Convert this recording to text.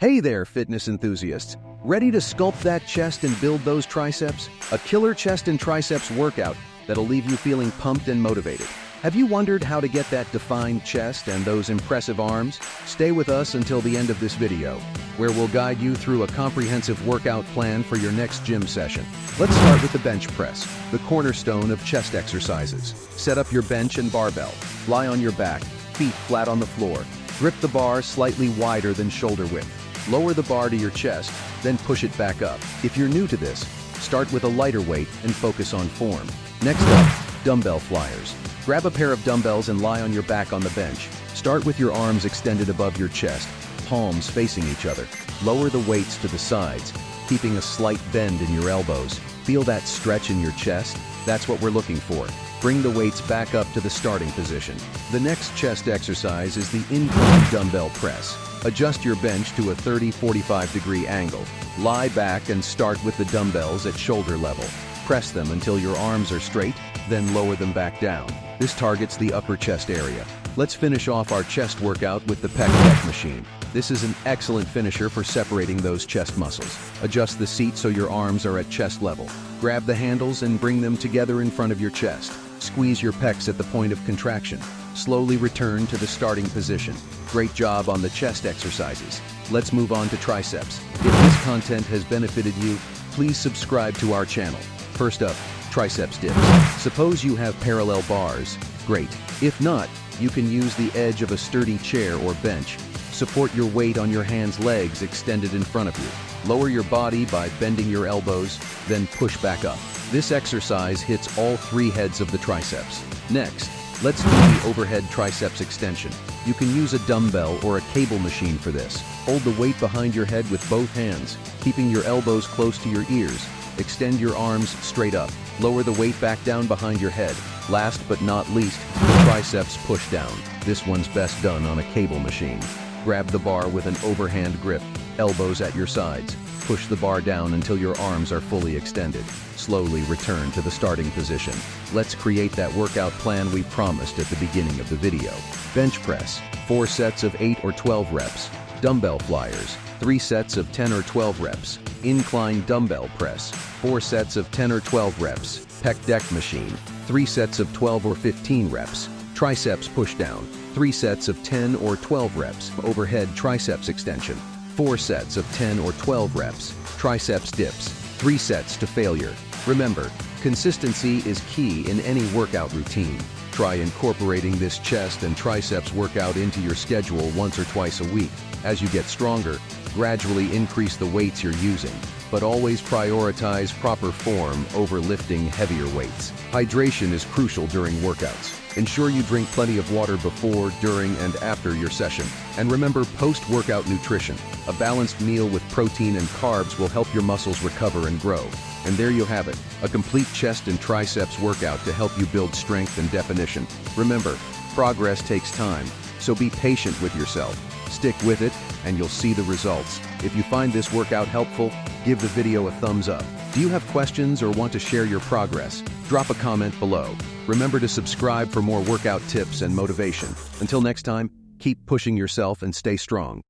Hey there, fitness enthusiasts. Ready to sculpt that chest and build those triceps? A killer chest and triceps workout that'll leave you feeling pumped and motivated. Have you wondered how to get that defined chest and those impressive arms? Stay with us until the end of this video, where we'll guide you through a comprehensive workout plan for your next gym session. Let's start with the bench press, the cornerstone of chest exercises. Set up your bench and barbell. Lie on your back, feet flat on the floor. Grip the bar slightly wider than shoulder width. Lower the bar to your chest, then push it back up. If you're new to this, start with a lighter weight and focus on form. Next up, Dumbbell Flyers. Grab a pair of dumbbells and lie on your back on the bench. Start with your arms extended above your chest, palms facing each other. Lower the weights to the sides, keeping a slight bend in your elbows. Feel that stretch in your chest? That's what we're looking for. Bring the weights back up to the starting position. The next chest exercise is the Incline dumbbell press. Adjust your bench to a 30-45 degree angle. Lie back and start with the dumbbells at shoulder level. Press them until your arms are straight, then lower them back down. This targets the upper chest area. Let's finish off our chest workout with the Pec Deck Machine. This is an excellent finisher for separating those chest muscles. Adjust the seat so your arms are at chest level. Grab the handles and bring them together in front of your chest. Squeeze your pecs at the point of contraction. Slowly return to the starting position. Great job on the chest exercises. Let's move on to triceps. If this content has benefited you, please subscribe to our channel. First up, triceps dips. Suppose you have parallel bars. Great. If not, you can use the edge of a sturdy chair or bench. Support your weight on your hands' legs extended in front of you. Lower your body by bending your elbows, then push back up. This exercise hits all three heads of the triceps. Next, let's do the overhead triceps extension. You can use a dumbbell or a cable machine for this. Hold the weight behind your head with both hands, keeping your elbows close to your ears. Extend your arms straight up. Lower the weight back down behind your head. Last but not least, the triceps push down. This one's best done on a cable machine. Grab the bar with an overhand grip, elbows at your sides. Push the bar down until your arms are fully extended. Slowly return to the starting position. Let's create that workout plan we promised at the beginning of the video. Bench press, 4 sets of 8 or 12 reps. Dumbbell flyers, 3 sets of 10 or 12 reps. Incline dumbbell press, 4 sets of 10 or 12 reps. Pec Deck Machine, 3 sets of 12 or 15 reps. Triceps pushdown, 3 sets of 10 or 12 reps. Overhead triceps extension, 4 sets of 10 or 12 reps. Triceps dips, 3 sets to failure. Remember, consistency is key in any workout routine. Try incorporating this chest and triceps workout into your schedule once or twice a week. As you get stronger, gradually increase the weights you're using, but always prioritize proper form over lifting heavier weights. Hydration is crucial during workouts. Ensure you drink plenty of water before, during, and after your session. And remember post-workout nutrition. A balanced meal with protein and carbs will help your muscles recover and grow. And there you have it, a complete chest and triceps workout to help you build strength and definition. Remember, progress takes time, so be patient with yourself. Stick with it, and you'll see the results. If you find this workout helpful, give the video a thumbs up. Do you have questions or want to share your progress? Drop a comment below. Remember to subscribe for more workout tips and motivation. Until next time, keep pushing yourself and stay strong.